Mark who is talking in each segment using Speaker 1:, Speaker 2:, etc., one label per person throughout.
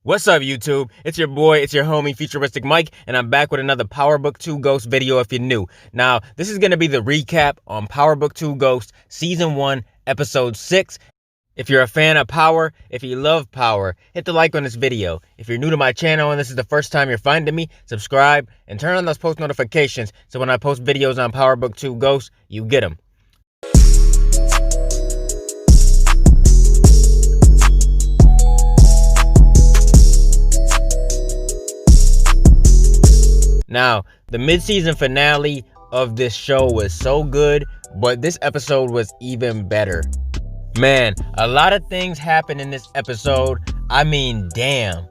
Speaker 1: What's up, YouTube? It's your boy, it's your homie, FuturisticMike, and I'm back with another Power Book 2 Ghost video if you're new. Now, this is going to be the recap on Power Book 2 Ghost, Season 1, Episode 6. If you're a fan of Power, if you love Power, hit the like on this video. If you're new to my channel and this is the first time you're finding me, subscribe and turn on those post notifications so when I post videos on Power Book 2 Ghost, you get them. Now, the mid-season finale of this show was so good, but this episode was even better. Man, a lot of things happened in this episode. I mean, damn.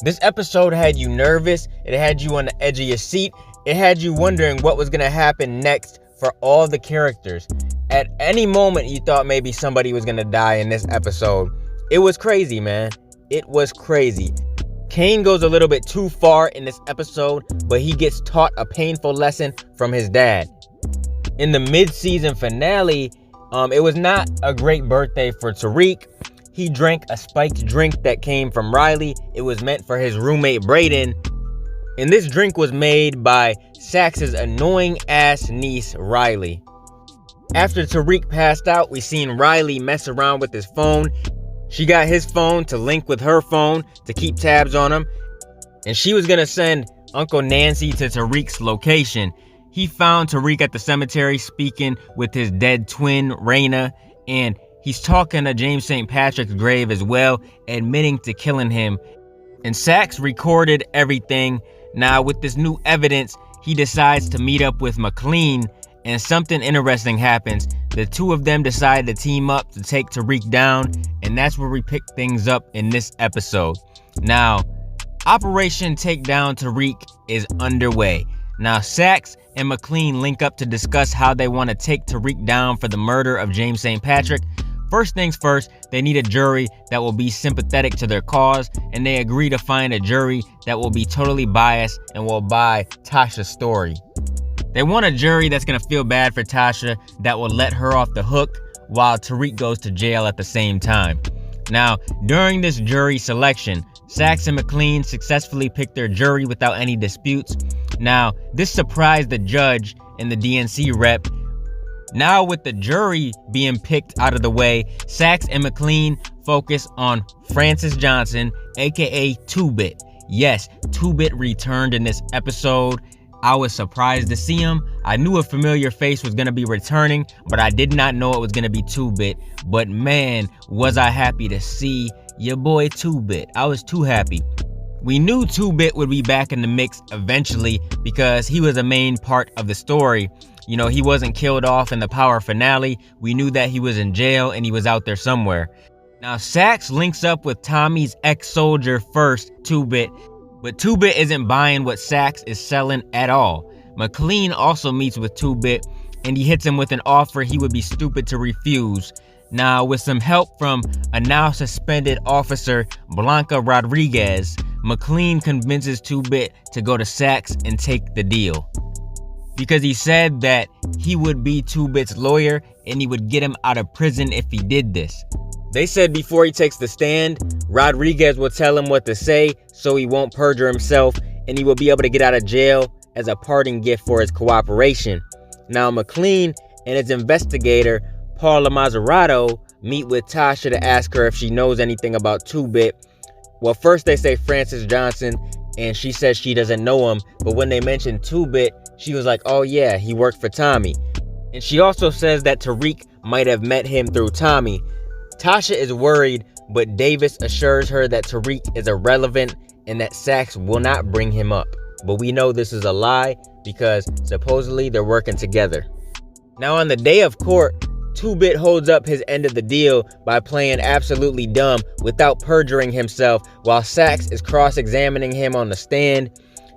Speaker 1: This episode had you nervous. It had you on the edge of your seat. It had you wondering what was going to happen next for all the characters. At any moment, you thought maybe somebody was going to die in this episode. It was crazy, man. It was crazy. Kane goes a little bit too far in this episode, but he gets taught a painful lesson from his dad. In the mid-season finale, it was not a great birthday for Tariq. He drank a spiked drink that came from Riley. It was meant for his roommate Brayden. And this drink was made by Sax's annoying ass niece, Riley. After Tariq passed out, we seen Riley mess around with his phone. She got his phone to link with her phone to keep tabs on him. And she was gonna send Uncle Nancy to Tariq's location. He found Tariq at the cemetery speaking with his dead twin, Raina. And he's talking to James St. Patrick's grave as well, admitting to killing him. And Sax recorded everything. Now with this new evidence, he decides to meet up with McLean. And something interesting happens. The two of them decide to team up to take Tariq down, and that's where we pick things up in this episode. Now, Operation Takedown Tariq is underway. Now, Sax and McLean link up to discuss how they want to take Tariq down for the murder of James St. Patrick. First things first, they need a jury that will be sympathetic to their cause, and they agree to find a jury that will be totally biased and will buy Tasha's story. They want a jury that's going to feel bad for Tasha, that will let her off the hook while Tariq goes to jail at the same time. Now, during this jury selection, Sax and McLean successfully picked their jury without any disputes. Now, this surprised the judge and the DNC rep. Now, with the jury being picked out of the way, Sax and McLean focus on Francis Johnson, aka 2-Bit. Yes, 2-Bit returned in this episode. I was surprised to see him. I knew a familiar face was going to be returning, but I did not know it was going to be 2-Bit. But man, was I happy to see your boy 2-Bit. I was too happy. We knew 2-Bit would be back in the mix eventually because he was a main part of the story. You know, he wasn't killed off in the Power finale. We knew that he was in jail and he was out there somewhere. Now, Sax links up with Tommy's ex-soldier first, 2-Bit. But 2-Bit isn't buying what Sax is selling at all. McLean also meets with 2-Bit, and he hits him with an offer he would be stupid to refuse. Now, with some help from a now suspended officer, Blanca Rodriguez, McLean convinces 2-Bit to go to Sax and take the deal. Because he said that he would be 2-Bit's lawyer and he would get him out of prison if he did this. They said before he takes the stand, Rodriguez will tell him what to say so he won't perjure himself and he will be able to get out of jail as a parting gift for his cooperation. Now, McLean and his investigator, Paula Mazzarato, meet with Tasha to ask her if she knows anything about 2-Bit. Well, first they say Francis Johnson and she says she doesn't know him, but when they mentioned 2-Bit, she was like, oh yeah, he worked for Tommy. And she also says that Tariq might have met him through Tommy. Tasha is worried, but Davis assures her that Tariq is irrelevant and that Sax will not bring him up. But we know this is a lie because supposedly they're working together. Now on the day of court, 2-Bit holds up his end of the deal by playing absolutely dumb without perjuring himself while Sax is cross-examining him on the stand.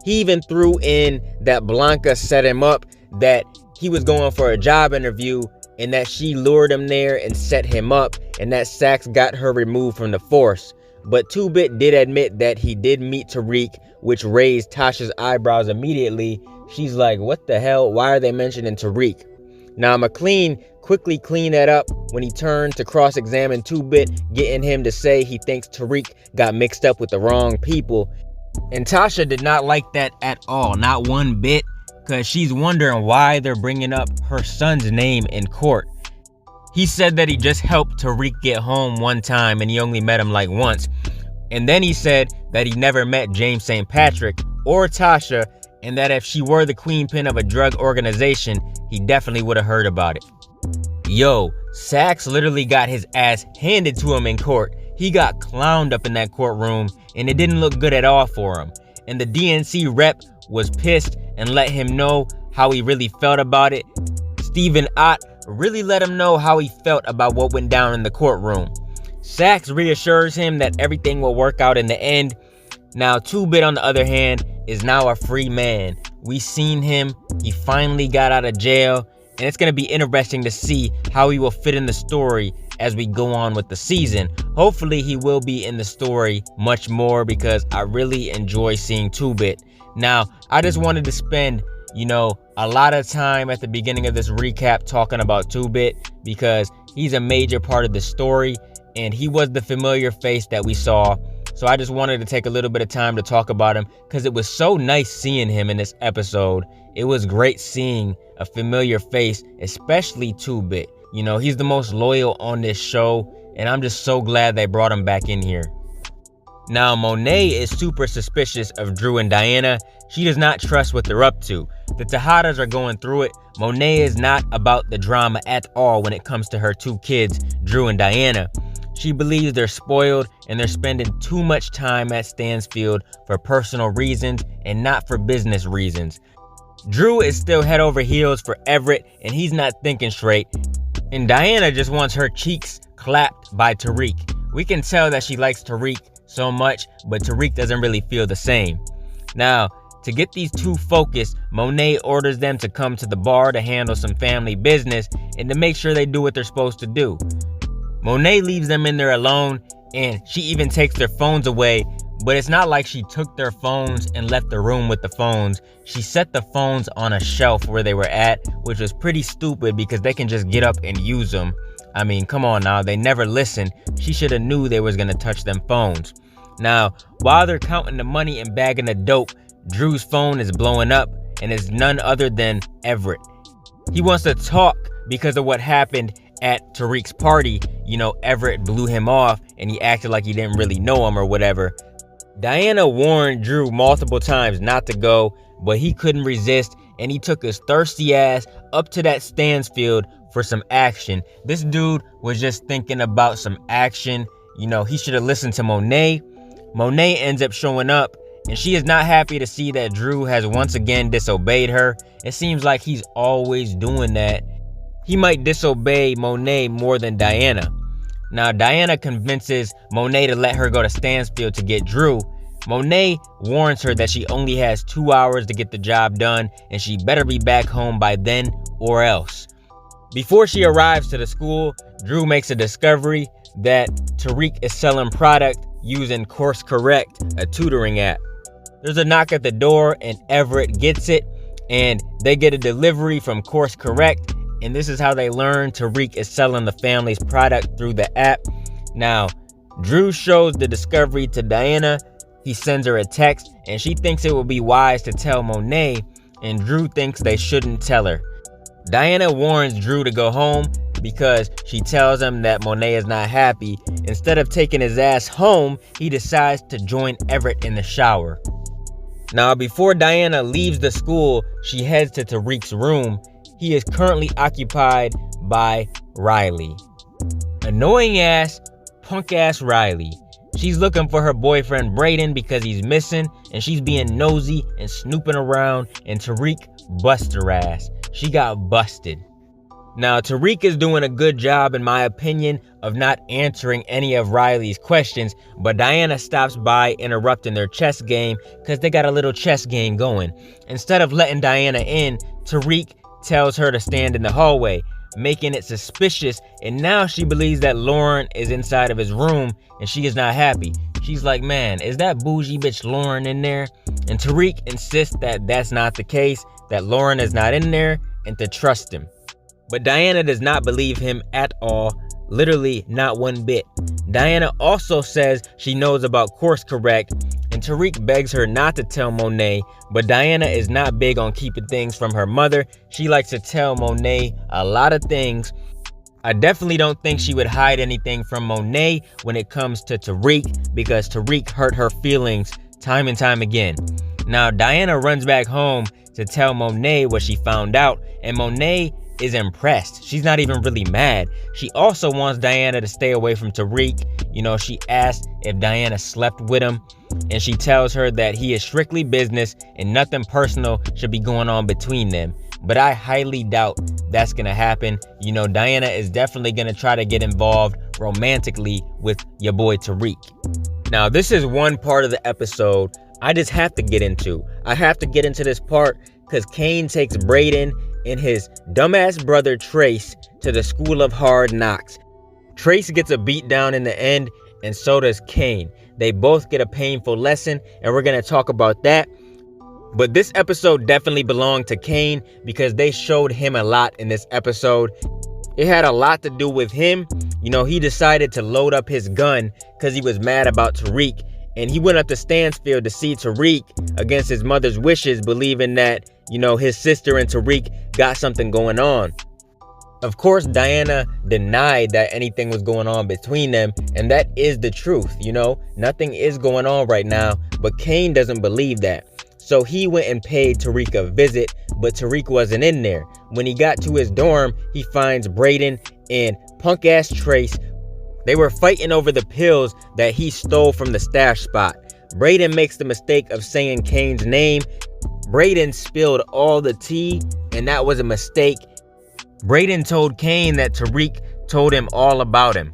Speaker 1: He even threw in that Blanca set him up, that he was going for a job interview and that she lured him there and set him up, and that Sax got her removed from the force. But 2-Bit did admit that he did meet Tariq, which raised Tasha's eyebrows immediately. She's like, what the hell? Why are they mentioning Tariq? Now, McLean quickly cleaned that up when he turned to cross-examine 2-Bit, getting him to say he thinks Tariq got mixed up with the wrong people. And Tasha did not like that at all, not one bit, because she's wondering why they're bringing up her son's name in court. He said that he just helped Tariq get home one time and he only met him like once. And then he said that he never met James St. Patrick or Tasha, and that if she were the queenpin of a drug organization, he definitely would have heard about it. Yo, Saxe literally got his ass handed to him in court. He got clowned up in that courtroom, and it didn't look good at all for him. And the DNC rep was pissed and let him know how he really felt about it. Stephen Ott really let him know how he felt about what went down in the courtroom. Saxe reassures him that everything will work out in the end. Now, 2-Bit, on the other hand, is now a free man. We seen him. He finally got out of jail, and it's going to be interesting to see how he will fit in the story as we go on with the season. Hopefully, he will be in the story much more because I really enjoy seeing 2-Bit. Now, I just wanted to spend, a lot of time at the beginning of this recap talking about 2-Bit because he's a major part of the story and he was the familiar face that we saw. So I just wanted to take a little bit of time to talk about him because it was so nice seeing him in this episode. It was great seeing a familiar face, especially 2-Bit. He's the most loyal on this show, and I'm just so glad they brought him back in here. Now, Monet is super suspicious of Drew and Diana. She does not trust what they're up to. The Tejadas are going through it. Monet is not about the drama at all when it comes to her 2 kids, Drew and Diana. She believes they're spoiled and they're spending too much time at Stansfield for personal reasons and not for business reasons. Drew is still head over heels for Everett and he's not thinking straight. And Diana just wants her cheeks clapped by Tariq. We can tell that she likes Tariq so much, but Tariq doesn't really feel the same. Now, to get these 2 focused, Monet orders them to come to the bar to handle some family business and to make sure they do what they're supposed to do. Monet leaves them in there alone, and she even takes their phones away, but it's not like she took their phones and left the room with the phones. She set the phones on a shelf where they were at, which was pretty stupid because they can just get up and use them. I mean, come on now, they never listen. She should have knew they was gonna touch them phones. Now, while they're counting the money and bagging the dope, Drew's phone is blowing up, and it's none other than Everett. He wants to talk because of what happened at Tariq's party. Everett blew him off and he acted like he didn't really know him or whatever. Diana warned Drew multiple times not to go, but he couldn't resist and he took his thirsty ass up to that Stansfield for some action. This dude was just thinking about some action. He should have listened to Monet. Monet ends up showing up and she is not happy to see that Drew has once again disobeyed her. It seems like he's always doing that. He might disobey Monet more than Diana. Now, Diana convinces Monet to let her go to Stansfield to get Drew. Monet warns her that she only has 2 hours to get the job done and she better be back home by then or else. Before she arrives to the school, Drew makes a discovery that Tariq is selling product using Course Correct, a tutoring app. There's a knock at the door and Everett gets it and they get a delivery from Course Correct. And this is how they learn Tariq is selling the family's product through the app. Now, Drew shows the discovery to Diana. He sends her a text and she thinks it would be wise to tell Monet, and Drew thinks they shouldn't tell her. Diana warns Drew to go home because she tells him that Monet is not happy. Instead of taking his ass home, he decides to join Everett in the shower. Now, before Diana leaves the school, she heads to Tariq's room. He is currently occupied by Riley. Annoying ass, punk ass Riley. She's looking for her boyfriend Brayden because he's missing, and she's being nosy and snooping around, and Tariq busts her ass. She got busted. Now, Tariq is doing a good job, in my opinion, of not answering any of Riley's questions, but Diana stops by, interrupting their chess game because they got a little chess game going. Instead of letting Diana in, Tariq tells her to stand in the hallway, making it suspicious, and now she believes that Lauren is inside of his room and she is not happy. She's like, man, is that bougie bitch Lauren in there? And Tariq insists that that's not the case, that Lauren is not in there, and to trust him. But Diana does not believe him at all, literally not one bit. Diana also says she knows about course correct, and Tariq begs her not to tell Monet, but Diana is not big on keeping things from her mother. She likes to tell Monet a lot of things. I definitely don't think she would hide anything from Monet when it comes to Tariq, because Tariq hurt her feelings time and time again. Now, Diana runs back home to tell Monet what she found out, and Monet is impressed. She's not even really mad. She also wants Diana to stay away from Tariq. You know, she asked if Diana slept with him, and she tells her that he is strictly business and nothing personal should be going on between them. But I highly doubt that's gonna happen. You know, Diana is definitely gonna try to get involved romantically with your boy Tariq. Now, this is one part of the episode I just have to get into. I have to get into this part because Kane takes Brayden and his dumbass brother Trace to the School of Hard Knocks. Trace gets a beat down in the end, and so does Kane. They both get a painful lesson, and we're gonna talk about that. But this episode definitely belonged to Kane because they showed him a lot in this episode. It had a lot to do with him. You know, he decided to load up his gun because he was mad about Tariq, and he went up to Stansfield to see Tariq against his mother's wishes, believing that, you know, his sister and Tariq got something going on. Of course, Diana denied that anything was going on between them, and that is the truth. You know, nothing is going on right now, but Kane doesn't believe that. So he went and paid Tariq a visit, but Tariq wasn't in there. When he got to his dorm, he finds Brayden and punk-ass Trace. They were fighting over the pills that he stole from the stash spot. Brayden makes the mistake of saying Kane's name. Brayden spilled all the tea, and that was a mistake. Brayden told Kane that Tariq told him all about him.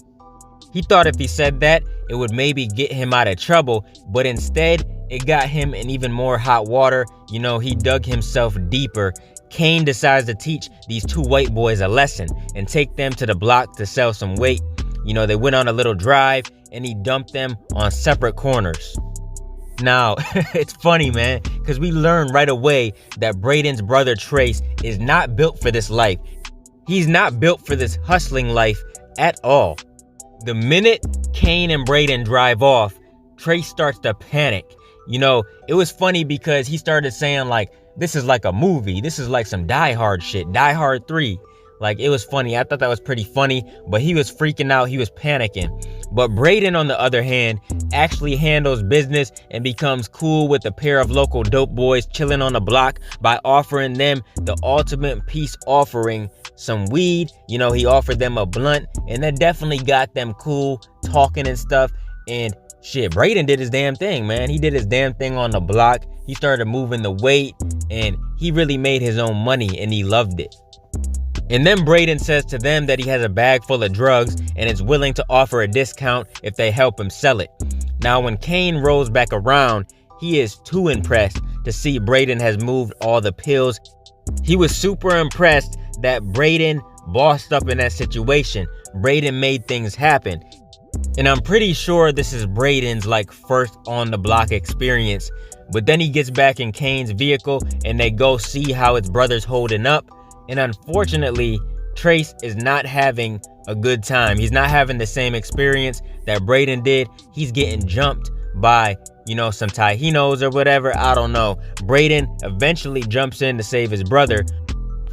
Speaker 1: He thought if he said that, it would maybe get him out of trouble, but instead, it got him in even more hot water. You know, he dug himself deeper. Kane decides to teach these two white boys a lesson and take them to the block to sell some weight. You know, they went on a little drive and he dumped them on separate corners. Now, it's funny, man, because we learn right away that Brayden's brother Trace is not built for this life. He's not built for this hustling life at all. The minute Kane and Brayden drive off, Trace starts to panic. You know, it was funny because he started saying like, this is like a movie. This is like some Die Hard shit. Die Hard 3. Like, it was funny. I thought that was pretty funny, but he was freaking out. He was panicking. But Brayden, on the other hand, actually handles business and becomes cool with a pair of local dope boys chilling on the block by offering them the ultimate peace offering, some weed. You know, he offered them a blunt, and that definitely got them cool, talking and stuff. And shit, Brayden did his damn thing, man. He did his damn thing on the block. He started moving the weight, and he really made his own money, and he loved it. And then Brayden says to them that he has a bag full of drugs and is willing to offer a discount if they help him sell it. Now, when Kane rolls back around, he is too impressed to see Brayden has moved all the pills. He was super impressed that Brayden bossed up in that situation. Brayden made things happen. And I'm pretty sure this is Brayden's like first on the block experience. But then he gets back in Kane's vehicle and they go see how his brother's holding up. And unfortunately, Trace is not having a good time. He's not having the same experience that Brayden did. He's getting jumped by, you know, some Tajinos or whatever. I don't know. Brayden eventually jumps in to save his brother,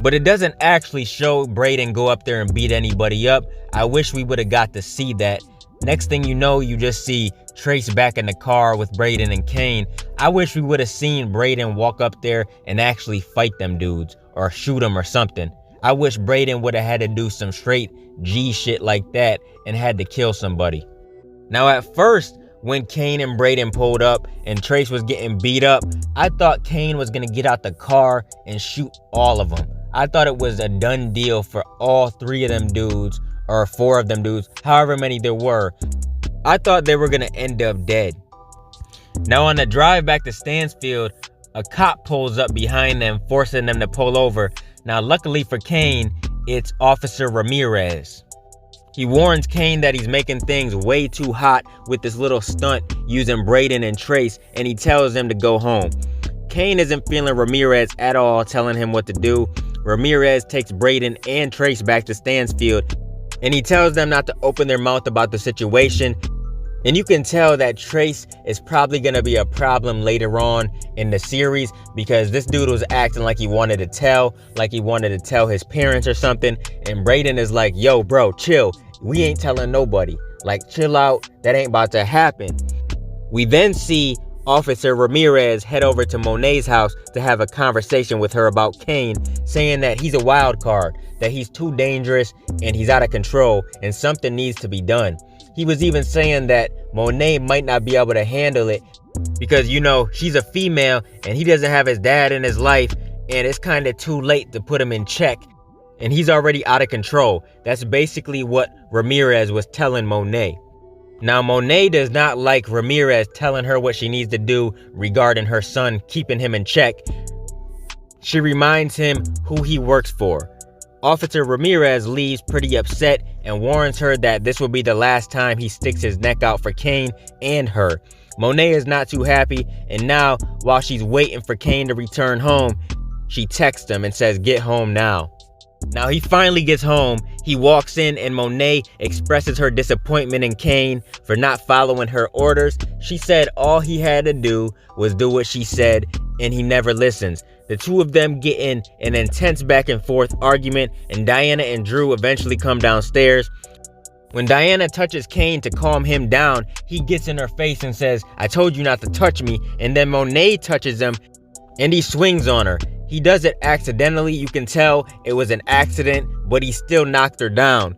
Speaker 1: but it doesn't actually show Brayden go up there and beat anybody up. I wish we would have got to see that. Next thing you know, you just see Trace back in the car with Brayden and Kane. I wish we would have seen Brayden walk up there and actually fight them dudes or shoot them or something. I wish Brayden would have had to do some straight G shit like that and had to kill somebody. Now, at first, when Kane and Brayden pulled up and Trace was getting beat up, I thought Kane was gonna get out the car and shoot all of them. I thought it was a done deal for all three of them dudes, or four of them dudes, however many there were. I thought they were gonna end up dead. Now, on the drive back to Stansfield, a cop pulls up behind them, forcing them to pull over. Now, luckily for Kane, it's Officer Ramirez. He warns Kane that he's making things way too hot with this little stunt using Brayden and Trace, and he tells them to go home. Kane isn't feeling Ramirez at all, telling him what to do. Ramirez takes Brayden and Trace back to Stansfield, and he tells them not to open their mouth about the situation. And you can tell that Trace is probably going to be a problem later on in the series, because this dude was acting like he wanted to tell his parents or something. And Brayden is like, yo, bro, chill. We ain't telling nobody. Like, chill out. That ain't about to happen. We then see Officer Ramirez head over to Monet's house to have a conversation with her about Kane, saying that he's a wild card, that he's too dangerous and he's out of control and something needs to be done. He was even saying that Monet might not be able to handle it because, you know, she's a female and he doesn't have his dad in his life, and it's kind of too late to put him in check and he's already out of control. That's basically what Ramirez was telling Monet. Now, Monet does not like Ramirez telling her what she needs to do regarding her son keeping him in check. She reminds him who he works for. Officer Ramirez leaves pretty upset and warns her that this will be the last time he sticks his neck out for Kane and her. Monet is not too happy, and now, while she's waiting for Kane to return home, she texts him and says, "Get home now." Now he finally gets home. He walks in and Monet expresses her disappointment in Kane for not following her orders. She said all he had to do was do what she said, and he never listens. The two of them get in an intense back and forth argument, and Diana and Drew eventually come downstairs. When Diana touches Kane to calm him down, he gets in her face and says, "I told you not to touch me." And then Monet touches him and he swings on her. He does it accidentally. You can tell it was an accident, but he still knocked her down.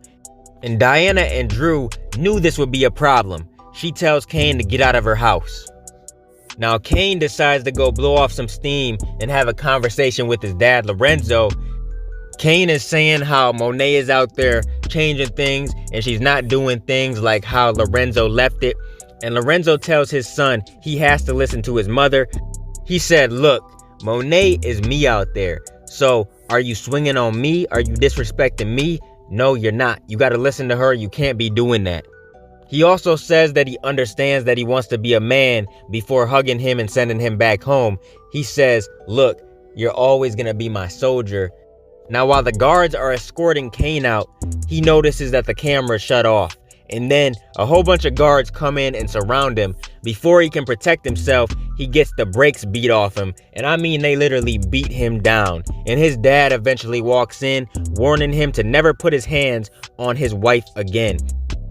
Speaker 1: And Diana and Drew knew this would be a problem. She tells Kane to get out of her house. Now Kane decides to go blow off some steam and have a conversation with his dad, Lorenzo. Kane is saying how Monet is out there changing things and she's not doing things like how Lorenzo left it. And Lorenzo tells his son he has to listen to his mother. He said, "Look, Monet is me out there. So are you swinging on me? Are you disrespecting me? No, you're not. You got to listen to her. You can't be doing that." He also says that he understands that he wants to be a man before hugging him and sending him back home. He says, "Look, you're always going to be my soldier." Now, while the guards are escorting Kane out, he notices that the camera shut off. And then a whole bunch of guards come in and surround him. Before he can protect himself, he gets the brakes beat off him. And I mean, they literally beat him down. And his dad eventually walks in, warning him to never put his hands on his wife again.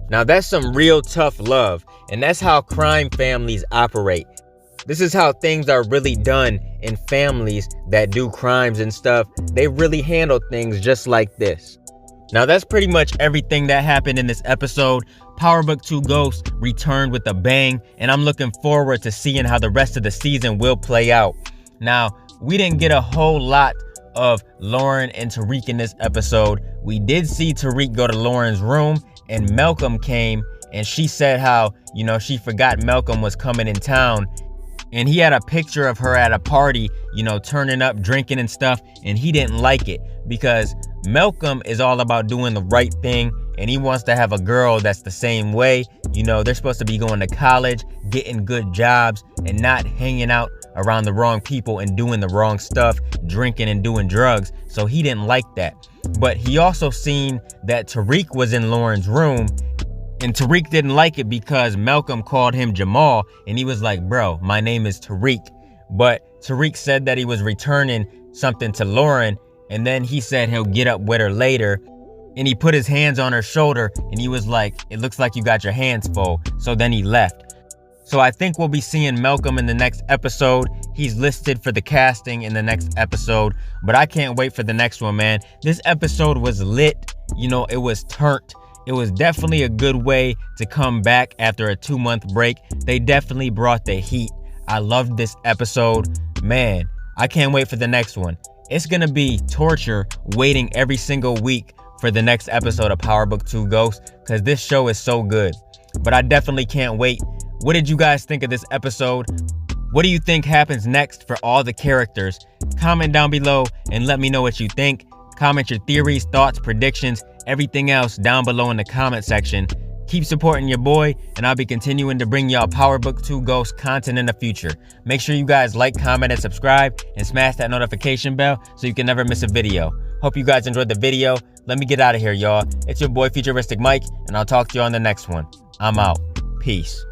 Speaker 1: Now, that's some real tough love. And that's how crime families operate. This is how things are really done in families that do crimes and stuff. They really handle things just like this. Now, that's pretty much everything that happened in this episode. Power Book 2 Ghost returned with a bang, and I'm looking forward to seeing how the rest of the season will play out. Now, we didn't get a whole lot of Lauren and Tariq in this episode. We did see Tariq go to Lauren's room, and Malcolm came, and she said how, you know, she forgot Malcolm was coming in town. And he had a picture of her at a party, you know, turning up, drinking and stuff, and he didn't like it because Malcolm is all about doing the right thing, and he wants to have a girl that's the same way. You know, they're supposed to be going to college, getting good jobs, and not hanging out around the wrong people and doing the wrong stuff, drinking and doing drugs. So he didn't like that. But he also seen that Tariq was in Lauren's room, and Tariq didn't like it because Malcolm called him Jamal, and he was like, "Bro, my name is Tariq." But Tariq said that he was returning something to Lauren, and then he said he'll get up with her later. And he put his hands on her shoulder, and he was like, "It looks like you got your hands full." So then he left. So I think we'll be seeing Malcolm in the next episode. He's listed for the casting in the next episode, but I can't wait for the next one, man. This episode was lit. You know, it was turnt. It was definitely a good way to come back after a 2-month break. They definitely brought the heat. I loved this episode. Man, I can't wait for the next one. It's gonna be torture waiting every single week for the next episode of Power Book 2 Ghost, because this show is so good. But I definitely can't wait. What did you guys think of this episode? What do you think happens next for all the characters? Comment down below and let me know what you think. Comment your theories, thoughts, predictions, everything else down below in the comment section. Keep supporting your boy, and I'll be continuing to bring y'all Power Book 2 Ghost content in the future. Make sure you guys like, comment, and subscribe, and smash that notification bell so you can never miss a video. Hope you guys enjoyed the video. Let me get out of here, y'all. It's your boy FuturisticMike, and I'll talk to you on the next one. I'm out. Peace.